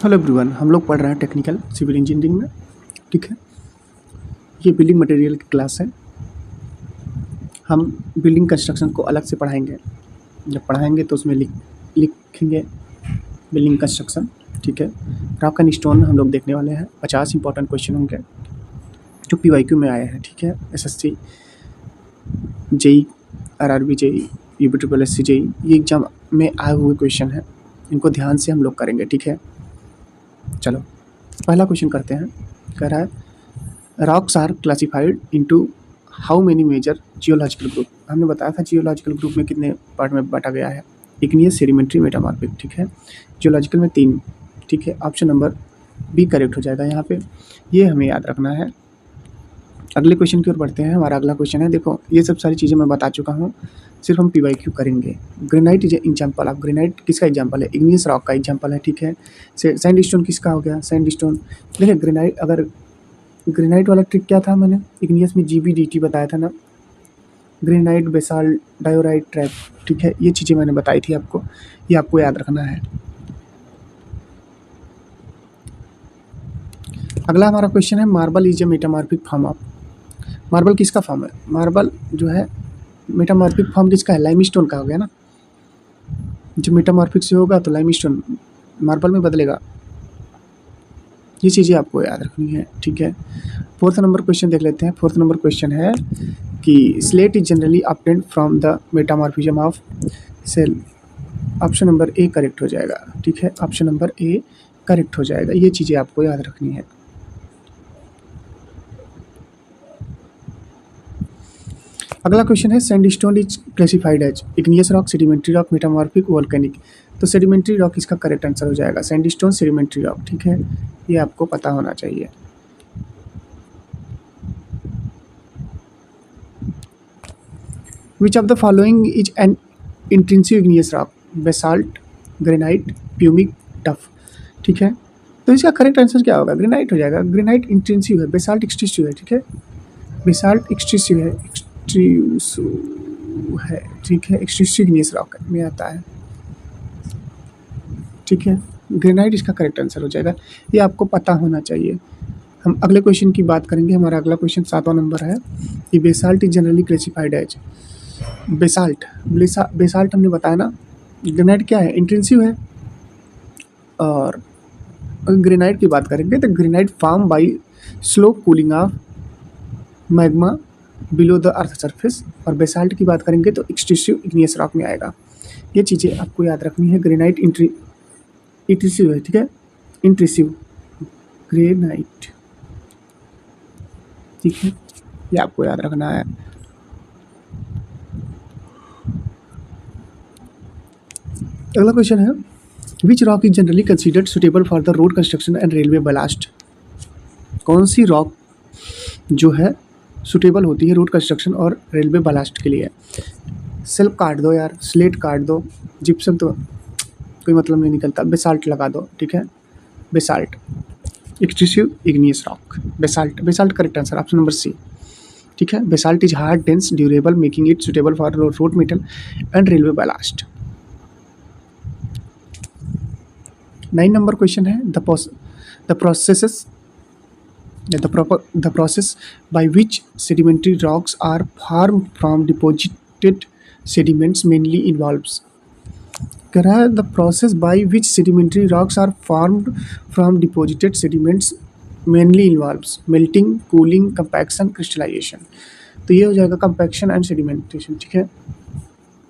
Hello everyone, हम लोग पढ़ रहे हैं टेक्निकल सिविल इंजीनियरिंग में। ठीक है, ये बिल्डिंग मटेरियल की क्लास है। हम बिल्डिंग कंस्ट्रक्शन को अलग से पढ़ाएंगे। जब पढ़ाएंगे तो उसमें लिखेंगे बिल्डिंग कंस्ट्रक्शन। ठीक है, रॉक एंड स्टोन हम लोग देखने वाले हैं। 50 इंपॉर्टेंट क्वेश्चन होंगे जो PYQ में आए हैं। ठीक है, SSC, JEE, RRB JEE, UPSSC JEE, ये एग्जाम में आए हुए क्वेश्चन हैं। इनको ध्यान से हम लोग करेंगे। ठीक है, चलो पहला क्वेश्चन करते हैं। कह रहा है rocks are classified into how many major geological group. हमने बताया था जियोलॉजिकल ग्रुप में कितने पार्ट में बांटा गया है। Igneous, sedimentary, metamorphic. ठीक है, जियोलॉजिकल में 3। ठीक है, ऑप्शन नंबर बी करेक्ट हो जाएगा यहाँ पे। ये हमें याद रखना है। अगले क्वेश्चन की ओर बढ़ते हैं। हमारा अगला क्वेश्चन है, देखो ये सब सारी चीज़ें मैं बता चुका हूँ, सिर्फ हम PYQ करेंगे। Granite is example of, granite किसका एग्जाम्पल है? इग्नियस रॉक का एग्जाम्पल है। ठीक है, सैंड स्टोन किसका हो गया? Sand stone. देखिए ग्रेनाइट, अगर ग्रेनाइट वाला ट्रिक क्या था, मैंने इग्नियस में GBDT बताया था ना, ग्रेनाइट, बेसाल्ट, डायोराइट, ट्रैप। ठीक है, ये चीज़ें मैंने बताई थी आपको, ये आपको याद रखना है। अगला हमारा क्वेश्चन है, marble is a metamorphic form of. Marble किसका फॉर्म है? मार्बल जो है मेटामॉर्फिक फॉर्म किसका है? लाइमस्टोन का हो गया ना। जब मेटामॉर्फिक से होगा तो लाइमस्टोन मार्बल में बदलेगा। ये चीज़ें आपको याद रखनी है। ठीक है, फोर्थ नंबर क्वेश्चन देख लेते हैं। फोर्थ नंबर क्वेश्चन है कि slate is generally obtained from the metamorphism of shale. Option number A correct हो जाएगा। ठीक है, ऑप्शन नंबर ए करेक्ट हो जाएगा। ये चीज़ें आपको याद रखनी है। अगला क्वेश्चन है, sandstone is classified as igneous rock, sedimentary rock, metamorphic, volcanic. तो सेडिमेंट्री रॉक इसका करेक्ट आंसर हो जाएगा। Sandstone, sedimentary rock. ठीक है, ये आपको पता होना चाहिए। Which of the following is an intrinsic igneous rock? Basalt, granite, pumice, tuff. ठीक है, तो इसका करेक्ट आंसर क्या होगा? ग्रेनाइट हो जाएगा। ग्रेनाइट इंट्रिंसिक है, बेसाल्ट एक्सट्रूसिव है। ठीक है, बेसाल्ट एक्सट्रूसिव है, है। ठीक है, एक्सट्रूसिव इग्नियस रॉक में आता है। ठीक है, ग्रेनाइट इसका करेक्ट आंसर हो जाएगा। ये आपको पता होना चाहिए। हम अगले क्वेश्चन की बात करेंगे। हमारा अगला क्वेश्चन 7वां नंबर है कि basalt is generally classified as. Basalt, basalt हमने बताया ना। ग्रेनाइट क्या है? इंट्रिंसिव है। और अगर ग्रेनाइट की बात करेंगे तो granite form by slow cooling of magma below the earth surface. और बेसाल्ट की बात करेंगे तो एक्सट्रूसिव इग्नियस रॉक में आएगा। ये चीज़ें आपको याद रखनी है। ग्रेनाइट इंट्रिसिव है। ठीक है, इंट्रिसिव ग्रेनाइट। ठीक है, ये आपको याद रखना है। अगला क्वेश्चन है, which rock is generally considered suitable for the road construction and railway ballast. कौन सी रॉक जो है सुटेबल होती है रोड कंस्ट्रक्शन और रेलवे बलास्ट के लिए? सेल्फ काट दो यार, स्लेट काट दो, जिप्सम तो कोई मतलब नहीं निकलता, बेसाल्ट लगा दो। ठीक है, basalt, extrusive igneous rock, basalt. Basalt correct answer, option number C. ठीक है, basalt is hard, dense, durable, making it suitable for road metal and railway ballast. 9 number question है, the process by which sedimentary rocks are formed from deposited sediments mainly involves. कह रहा है the process by which sedimentary rocks are formed from deposited sediments mainly involves melting, cooling, compaction, crystallisation. तो ये हो जाएगा compaction and sedimentation. ठीक है,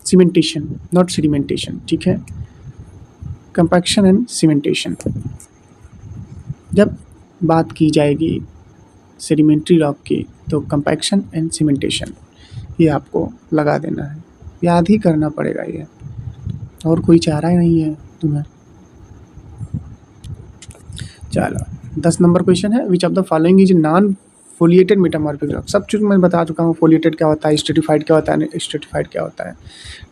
cementation, not sedimentation. ठीक है, कंपैक्शन एंड सीमेंटेशन। जब बात की जाएगी सेडिमेंट्री रॉक की तो कंपैक्शन एंड सीमेंटेशन, ये आपको लगा देना है, याद ही करना पड़ेगा ये, और कोई चारा ही नहीं है तुम्हें। चलो 10 नंबर क्वेश्चन है, which of the following is non foliated metamorphic rock. सब चीज़ मैं बता चुका हूँ, फोलिएटेड क्या होता है, स्ट्रेटिफाइड क्या होता है, स्ट्रेटिफाइड क्या होता है।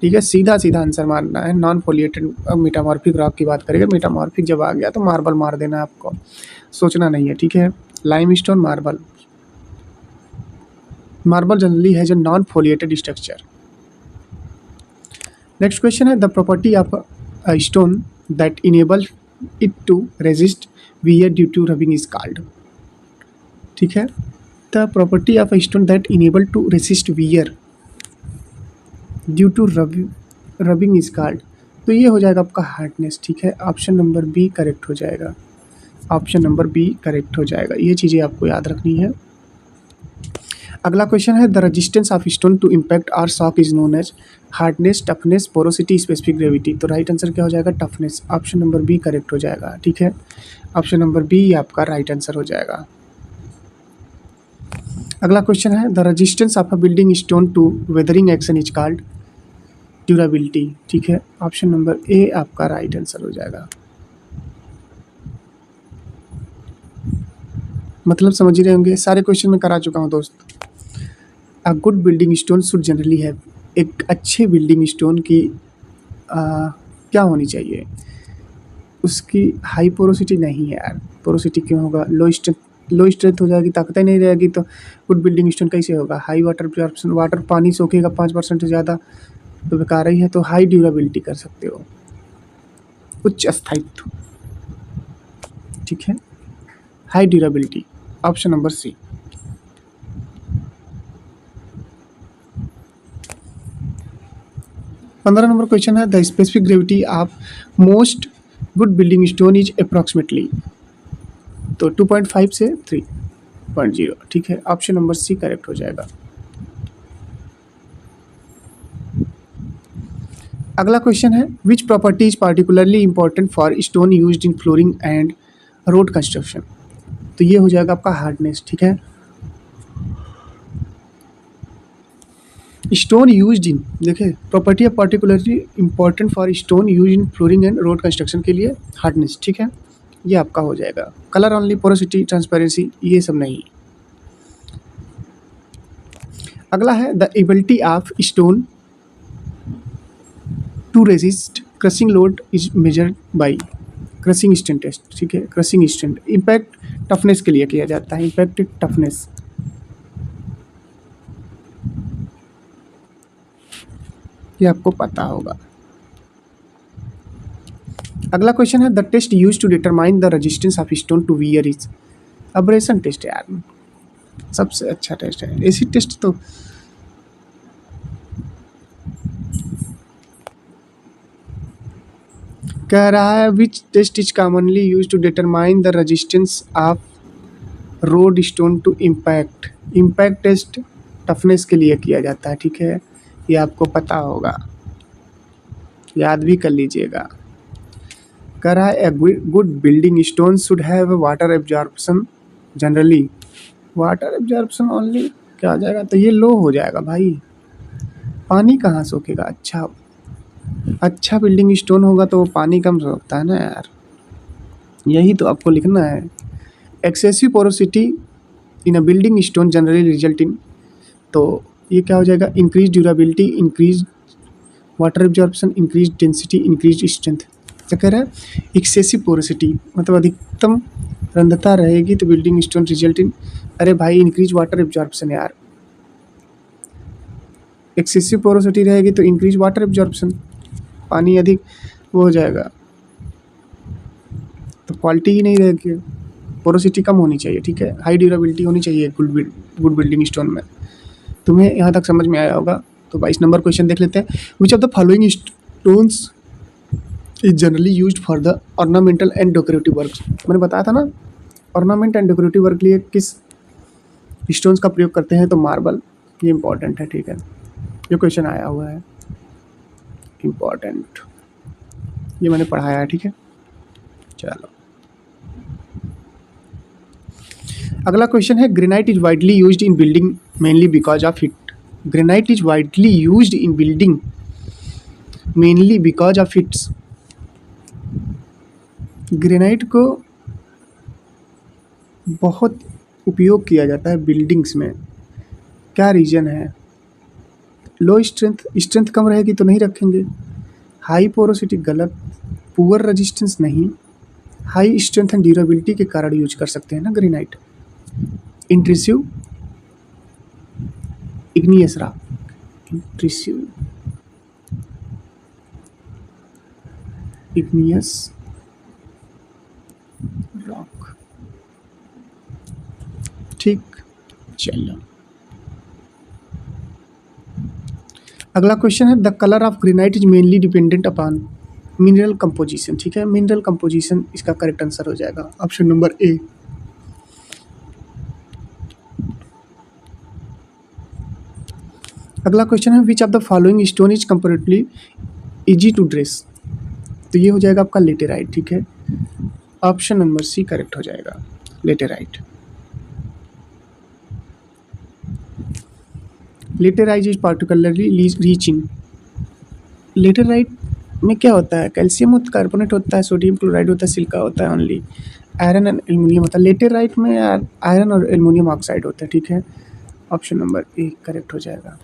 ठीक है, सीधा सीधा आंसर मारना है। नॉन फोलिएटेड मेटामॉर्फिक रॉक की बात करेंगे, मेटामॉर्फिक जब आ गया तो मार्बल मार देना है, आपको सोचना नहीं है। ठीक है, limestone, marble. Marble generally has a non foliated structure. Next question है, the property of a stone that enable it to resist wear due to rubbing is called. ठीक है, the property of a stone that enable to resist wear due to rubbing is called. तो ये हो जाएगा आपका hardness. ठीक है, option number B correct हो जाएगा। ऑप्शन नंबर बी करेक्ट हो जाएगा। ये चीज़ें आपको याद रखनी है। अगला क्वेश्चन है the resistance of stone to impact और shock is known as hardness, toughness, porosity, specific gravity. तो राइट आंसर क्या हो जाएगा? Toughness. Option number B correct हो जाएगा। ठीक है, ऑप्शन नंबर बी आपका राइट आंसर हो जाएगा। अगला क्वेश्चन है the resistance of a building stone to weathering action is called durability. ठीक है, ऑप्शन नंबर ए आपका राइट आंसर हो जाएगा। मतलब समझ ही रहे होंगे, सारे क्वेश्चन मैं करा चुका हूँ दोस्त। A good building stone should generally have, एक अच्छे बिल्डिंग स्टोन की क्या होनी चाहिए? उसकी हाई पोरोसिटी नहीं है यार, पोरोसिटी क्यों होगा? लो स्ट्रेंथ हो जाएगी, ताकत ही नहीं रहेगी तो गुड बिल्डिंग स्टोन कैसे होगा? हाई वाटर एब्जॉर्प्शन, वाटर पानी सोखेगा 5% से ज़्यादा तो बेकार ही है। तो हाई ड्यूरेबिलिटी कर सकते हो, उच्च स्थायित्व। ठीक है, high durability, option number C. पंद्रह नंबर क्वेश्चन है the specific gravity of most good building stone is approximately. तो 2.5 से 3.0। ठीक है, ऑप्शन नंबर सी करेक्ट हो जाएगा। अगला क्वेश्चन है which property is particularly important for stone used in flooring and road construction. तो ये हो जाएगा आपका हार्डनेस। ठीक है, स्टोन यूज्ड इन, देखिए property of particularly important for stone use in flooring and road construction के लिए हार्डनेस। ठीक है, ये आपका हो जाएगा। कलर ओनली, पोरोसिटी, ट्रांसपेरेंसी, ये सब नहीं। अगला है the ability of stone to resist crushing load is measured by crushing strength test. ठीक है, क्रशिंग स्ट्रेंथ इम्पैक्ट टफनेस के लिए किया जाता है, इम्पैक्ट टफनेस। ये आपको पता होगा। अगला क्वेश्चन है the test use to determine the resistance of stone to wear is abrasion test. यार सबसे अच्छा टेस्ट है, एसिड टेस्ट तो कह रहा है which test is commonly use to determine the resistance of road stone to impact. Impact test toughness के लिए किया जाता है। ठीक है, ये आपको पता होगा, याद भी कर लीजिएगा। कह रहा है a good building stone should have water absorption generally, water absorption only क्या आ जाएगा? तो ये लो हो जाएगा भाई, पानी कहाँ सोखेगा? अच्छा बिल्डिंग स्टोन होगा तो वो पानी कम सोखता है ना यार, यही तो आपको लिखना है। Excessive porosity in a building stone generally result in, तो ये क्या हो जाएगा? Increase durability, increase water absorption, increase density, increase strength. क्या कह रहा है? एक्सेसिव पोरोसिटी मतलब अधिकतम रंध्रता रहेगी तो बिल्डिंग स्टोन रिजल्ट इन, अरे भाई इंक्रीज वाटर एब्जॉर्प्शन यार, एक्सेसिव पोरोसिटी रहेगी तो इंक्रीज वाटर एब्जॉर्प्शन, पानी अधिक वो हो जाएगा तो क्वालिटी ही नहीं रहेगी, पोरोसिटी कम होनी चाहिए। ठीक है, हाई ड्यूरेबिलिटी होनी चाहिए गुड बिल्डिंग स्टोन में। तुम्हें यहाँ तक समझ में आया होगा। तो 22 नंबर क्वेश्चन देख लेते हैं। विच of the following stones is generally used for the ornamental and decorative work. मैंने बताया था ना, ऑर्नामेंट एंड डेकोरेटिव वर्क लिए किस स्टोन्स का प्रयोग करते हैं? तो मार्बल, ये इंपॉर्टेंट है। ठीक है, ये क्वेश्चन आया हुआ है, इम्पॉर्टेंट, ये मैंने पढ़ाया है। ठीक है, चलो अगला क्वेश्चन है granite is widely used in building mainly because of it. Granite is widely used in building mainly because of it's. Granite को बहुत उपयोग किया जाता है बिल्डिंग्स में, क्या रीजन है? लो स्ट्रेंथ कम रहेगी तो नहीं रखेंगे। हाई पोरोसिटी गलत, पुअर रेजिस्टेंस नहीं, हाई स्ट्रेंथ एंड ड्यूरेबिलिटी के कारण यूज कर सकते हैं ना granite. Intrusive igneous rock, intrusive igneous rock. ठीक, चलो अगला क्वेश्चन है the colour of granite is mainly dependent upon mineral composition. ठीक है, मिनरल कंपोजिशन इसका करेक्ट आंसर हो जाएगा ऑप्शन नंबर ए। अगला क्वेश्चन है which of the following stone is comparatively easy to dress. तो ये हो जाएगा आपका लेटेराइट। ठीक है, ऑप्शन नंबर सी करेक्ट हो जाएगा, laterite. Laterite is particularly rich in. Laterite में क्या होता है, कैल्शियम कार्बोनेट होता है, सोडियम क्लोराइड होता है, सिलिका होता है, ओनली आयरन एंड एल्युमिनियम होता है। लेटेराइट में आयरन और एल्युमिनियम ऑक्साइड होता है। ठीक है, ऑप्शन नंबर ए करेक्ट हो जाएगा।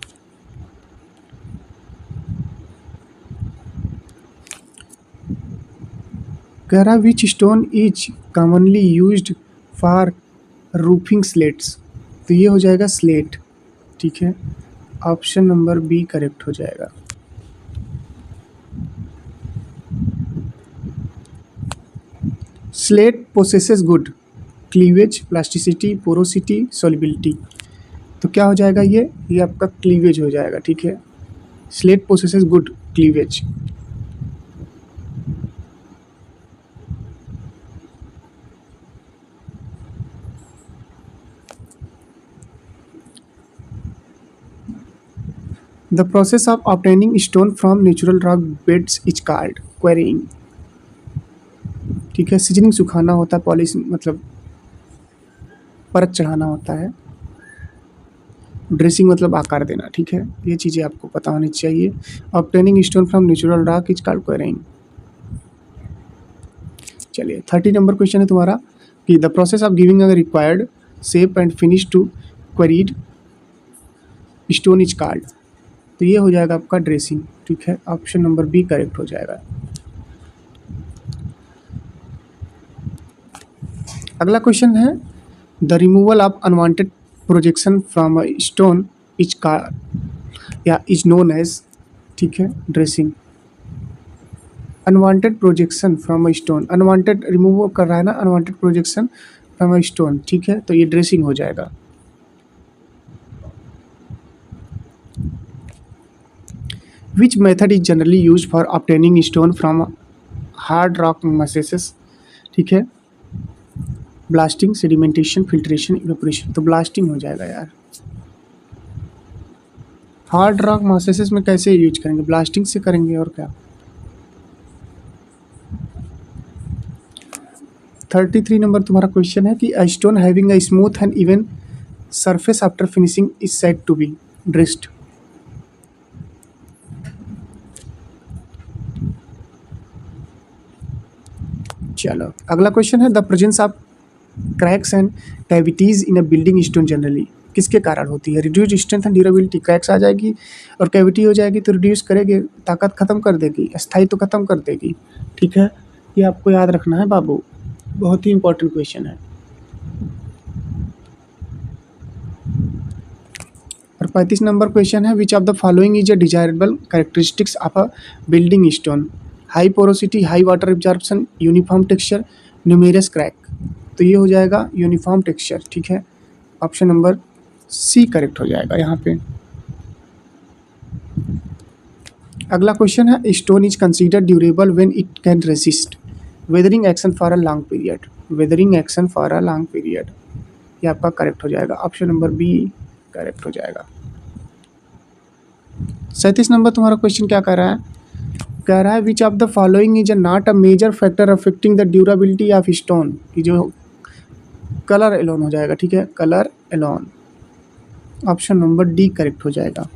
कह रहा which stone is commonly used for roofing slates. तो ये हो जाएगा स्लेट। ठीक है, ऑप्शन नंबर बी करेक्ट हो जाएगा। Slate possesses good cleavage, plasticity, porosity, solubility. तो क्या हो जाएगा ये आपका क्लीवेज हो जाएगा। ठीक है, slate possesses good cleavage. The process of obtaining stone from natural rock beds is called quarrying. ठीक है, सीजनिंग सुखाना होता है, पॉलिश मतलब परत चढ़ाना होता है, ड्रेसिंग मतलब आकार देना। ठीक है, ये चीज़ें आपको पता होनी चाहिए। Obtaining stone from natural rock is called quarrying. चलिए 30 नंबर क्वेश्चन है तुम्हारा कि the process of giving a required shape and finish to quarried stone is called. तो ये हो जाएगा आपका ड्रेसिंग। ठीक है, ऑप्शन नंबर बी करेक्ट हो जाएगा। अगला क्वेश्चन है the removal of unwanted projection from a stone is या इज नोन एज। ठीक है, dressing. Unwanted projection from a stone, unwanted remove कर रहा है ना, unwanted projection from a stone. ठीक है, तो ये ड्रेसिंग हो जाएगा। Which method is generally use for obtaining stone from hard rock masses. ठीक है, ब्लास्टिंग, सेडिमेंटेशन, फिल्ट्रेशन, इवेपोरेशन। तो ब्लास्टिंग हो जाएगा यार। हार्ड रॉक मसेसेस में कैसे यूज करेंगे, ब्लास्टिंग से करेंगे और क्या। 33 नंबर तुम्हारा क्वेश्चन है कि a stone having a smooth and even surface after finishing is said to be dressed. चलो अगला क्वेश्चन है the presence of cracks and cavities in a building stone generally किसके कारण होती है। Reduce strength and durability, cracks आ जाएगी और कैविटी हो जाएगी तो रिड्यूस करेगी, ताकत खत्म कर देगी, स्थायित्व तो खत्म कर देगी। ठीक है, ये आपको याद रखना है बाबू, बहुत ही इंपॉर्टेंट क्वेश्चन है। और 35 नंबर क्वेश्चन है which of the following is a desirable characteristics of a building stone. High porosity, high water absorption, uniform texture, numerous crack. तो ये हो जाएगा यूनिफॉर्म टेक्सचर। ठीक है, ऑप्शन नंबर सी करेक्ट हो जाएगा यहाँ पे। अगला क्वेश्चन है stone is consider durable when it can resist weathering action for a long period. Weathering action for a long period, ये आपका करेक्ट हो जाएगा, ऑप्शन नंबर बी करेक्ट हो जाएगा। 37 नंबर तुम्हारा क्वेश्चन क्या कह रहा है, कह रहा है which of the following is not a major factor affecting the durability of stone. की जो कलर एलोन हो जाएगा। ठीक है, colour alone, option number D correct हो जाएगा।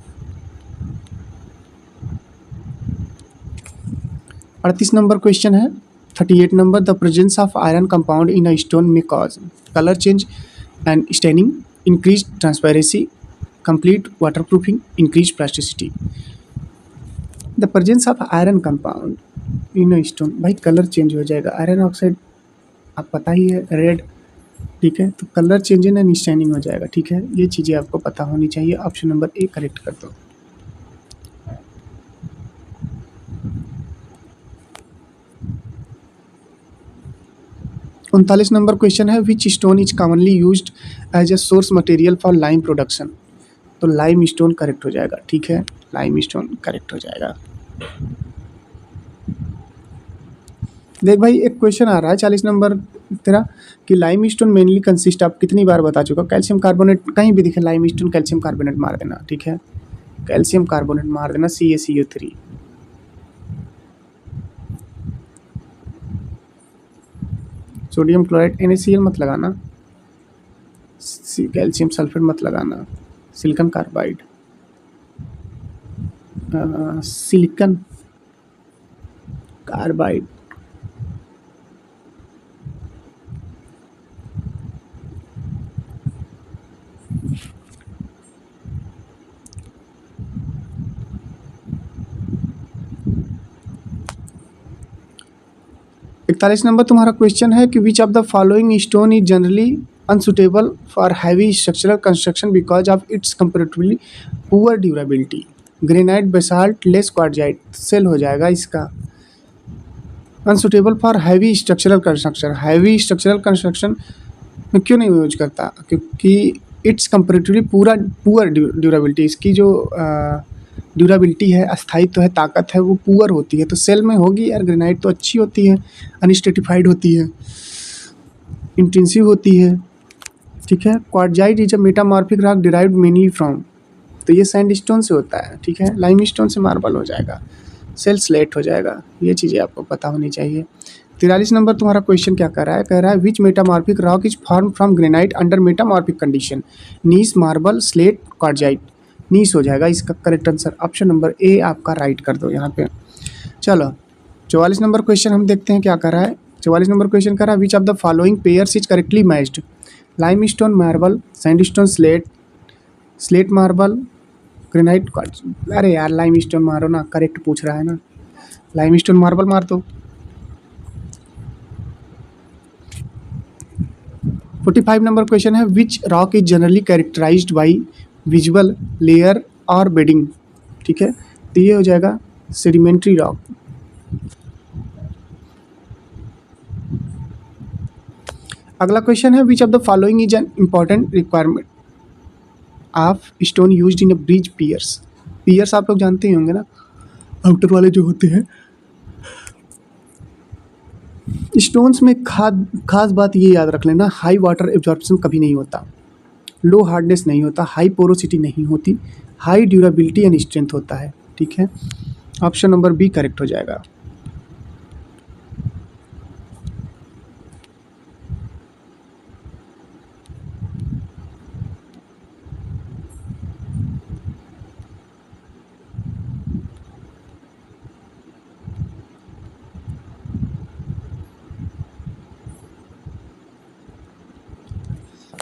38 नंबर क्वेश्चन है 38 number the presence of iron compound in a stone में cause colour change and staining, increase transparency, complete waterproofing, increase plasticity. The presence of iron compound in a stone, भाई colour change हो जाएगा, iron oxide आप पता ही है red. ठीक है, तो कलर चेंज एंड स्टेनिंग हो जाएगा। ठीक है, ये चीज़ें आपको पता होनी चाहिए, ऑप्शन नंबर ए करेक्ट कर दो। 39 नंबर क्वेश्चन है, which stone is commonly used as a source material for lime production. तो लाइम स्टोन करेक्ट हो जाएगा, ठीक है, लाइम स्टोन करेक्ट हो जाएगा। देख भाई, एक क्वेश्चन आ रहा है 40 नंबर तेरा कि लाइम स्टोन मेनली कंसिस्ट, आप कितनी बार बता चुका, कैल्शियम कार्बोनेट, कहीं भी दिखे लाइम स्टोन कैल्शियम कार्बोनेट मार देना, ठीक है, कैल्शियम कार्बोनेट मार देना, CaCO3। सोडियम क्लोराइड NaCl मत लगाना, कैल्शियम सल्फेट मत लगाना, सिलिकॉन कार्बाइड, सिलिकॉन कार्बाइड। इकतालीस नंबर तुम्हारा क्वेश्चन है कि which of the following stone is generally unsuitable for heavy structural construction because of its comparatively poor durability. Granite, basalt, less quartzite. सेल हो जाएगा इसका। Unsuitable for heavy structural construction, heavy structural construction में क्यों नहीं use करता, क्योंकि it's comparatively poor durability, इसकी जो ड्यूरेबिलिटी है, अस्थायित्व है, ताकत है, वो पुअर होती है। तो सेल में होगी यार, ग्रेनाइट तो अच्छी होती है, अनस्ट्रेटिफाइड होती है, इंटेंसिव होती है, ठीक है। Quartzite is a metamorphic rock derived mainly from, तो ये सैंडस्टोन से होता है, ठीक है। लाइमस्टोन से मार्बल हो जाएगा, सेल स्लेट हो जाएगा। ये चीज़ें आपको पता होनी चाहिए। 43 नंबर तुम्हारा क्वेश्चन क्या कर रहा है, कह रहा है which metamorphic rock is form from granite under metamorphic condition, gneiss, marble, slate, quartzite. Gneiss हो जाएगा इसका correct answer, option number A आपका राइट कर दो यहाँ पे। चलो 44 नंबर क्वेश्चन हम देखते हैं क्या कर रहा है। 44 नंबर क्वेश्चन कर रहा है which of the following pairs is correctly matched, limestone marble, sandstone slate, slate marble, granite quartz. अरे यार लाइमस्टोन मारो ना, करेक्ट पूछ रहा है ना, लाइमस्टोन मार्बल मार दो। 45 नंबर क्वेश्चन है which rock is generally characterized by visual layer और बेडिंग, ठीक है, तो ये हो जाएगा सेडिमेंट्री रॉक। अगला क्वेश्चन है which of the following is an important requirement of stone used in a bridge piers. Piers आप लोग जानते ही होंगे ना, आउटर वाले जो होते हैं। स्टोन्स में खास बात ये याद रख लेना, हाई वाटर एब्जॉर्प्शन कभी नहीं होता, लो हार्डनेस नहीं होता, हाई पोरोसिटी नहीं होती, हाई ड्यूरेबिलिटी एंड स्ट्रेंथ होता है, ठीक है। ऑप्शन नंबर बी करेक्ट हो जाएगा।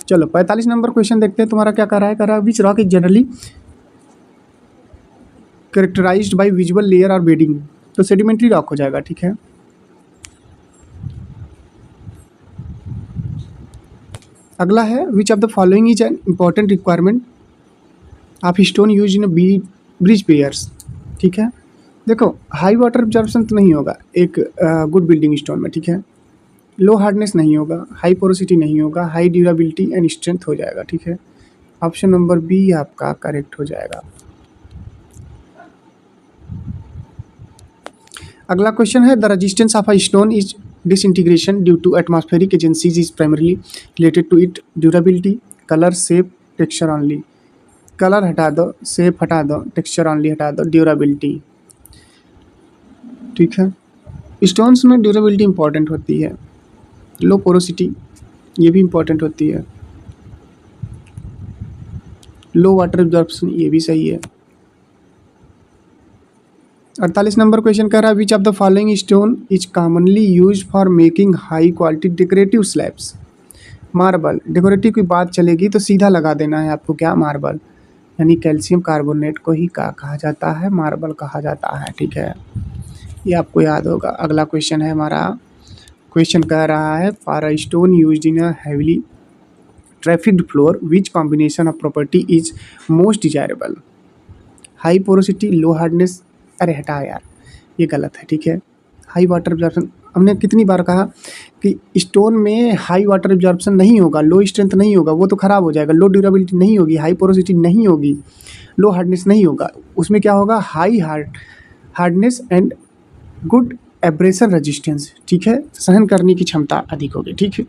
चलो 45 नंबर क्वेश्चन देखते हैं तुम्हारा क्या कर रहा है, कर रहा है which rock is generally characterized by visual layer और बेडिंग, तो सेडिमेंट्री रॉक हो जाएगा, ठीक है। अगला है which of the following is an important requirement of stone use in bridge piers, ठीक है। देखो हाई वाटर एब्जॉर्प्शन तो नहीं होगा एक गुड बिल्डिंग स्टोन में, ठीक है। लो हार्डनेस नहीं होगा, हाई पोरोसिटी नहीं होगा, हाई ड्यूरेबिलिटी एंड स्ट्रेंथ हो जाएगा, ठीक है। ऑप्शन नंबर बी आपका करेक्ट हो जाएगा। अगला क्वेश्चन है the resistance of a stone is disintegration due to atmospheric agencies is primarily related to it durability, colour, shape, texture only. Colour हटा दो, शेप हटा दो, टेक्सचर ऑनली हटा दो, ड्यूरेबिलिटी, ठीक है। स्टोन्स में ड्यूरेबिलिटी इंपॉर्टेंट होती है, लो पोरोसिटी ये भी इंपॉर्टेंट होती है, लो वाटर एब्जॉर्प्शन ये भी सही है। 48 नंबर क्वेश्चन कह रहा है which of the following stone is commonly use for making high quality decorative slabs. Marble, decorative की बात चलेगी तो सीधा लगा देना है आपको, क्या मार्बल, यानी कैल्शियम कार्बोनेट को ही कहा जाता है मार्बल कहा जाता है, ठीक है, ये आपको याद होगा। अगला क्वेश्चन है हमारा, क्वेश्चन कह रहा है for a stone used in a heavily trafficked floor which combination of property is most desirable, high porosity, low hardness. अरे हटा यार ये गलत है, ठीक है। हाई वाटर एब्जॉर्प्शन, हमने कितनी बार कहा कि स्टोन में हाई वाटर एब्जॉर्प्शन नहीं होगा, लो स्ट्रेंथ नहीं होगा, वो तो ख़राब हो जाएगा। लो ड्यूरेबिलिटी नहीं होगी, हाई पोरोसिटी नहीं होगी, लो हार्डनेस नहीं होगा। उसमें क्या होगा, high hardness and good abrasion resistance, ठीक है, सहन करने की क्षमता अधिक होगी, ठीक है।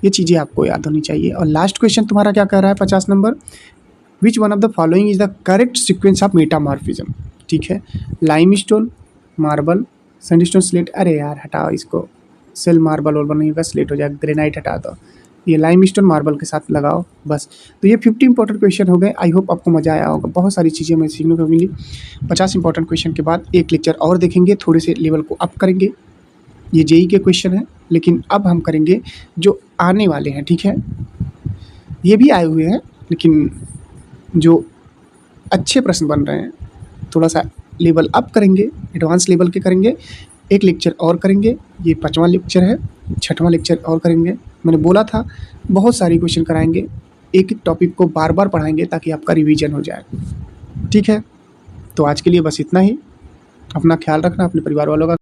ये चीज़ें आपको याद होनी चाहिए। और लास्ट क्वेश्चन तुम्हारा क्या कह रहा है 50 number, which one of the following is the correct sequence of metamorphism, ठीक है। लाइमस्टोन, मार्बल, सैंडस्टोन, स्लेट, अरे यार हटाओ इसको, सेल मार्बल और नहीं होगा, स्लेट हो जाएगा, ग्रेनाइट हटा दो, ये लाइमस्टोन मार्बल के साथ लगाओ बस। तो ये 50 इंपॉर्टेंट क्वेश्चन हो गए। आई होप आपको मज़ा आया होगा, बहुत सारी चीज़ें हमें सीखने को मिली। 50 इंपॉर्टेंट क्वेश्चन के बाद एक लेक्चर और देखेंगे, थोड़े से लेवल को अप करेंगे। ये जेई के क्वेश्चन है, लेकिन अब हम करेंगे जो आने वाले हैं, ठीक है। ये भी आए हुए हैं, लेकिन जो अच्छे प्रश्न बन रहे हैं थोड़ा सा लेवल अप करेंगे, एडवांस लेवल के करेंगे। एक लेक्चर और करेंगे, ये 5वां लेक्चर है, 6वां लेक्चर और करेंगे। मैंने बोला था बहुत सारी क्वेश्चन कराएंगे, एक एक टॉपिक को बार बार पढ़ाएंगे ताकि आपका रिवीजन हो जाए, ठीक है। तो आज के लिए बस इतना ही। अपना ख्याल रखना, अपने परिवार वालों का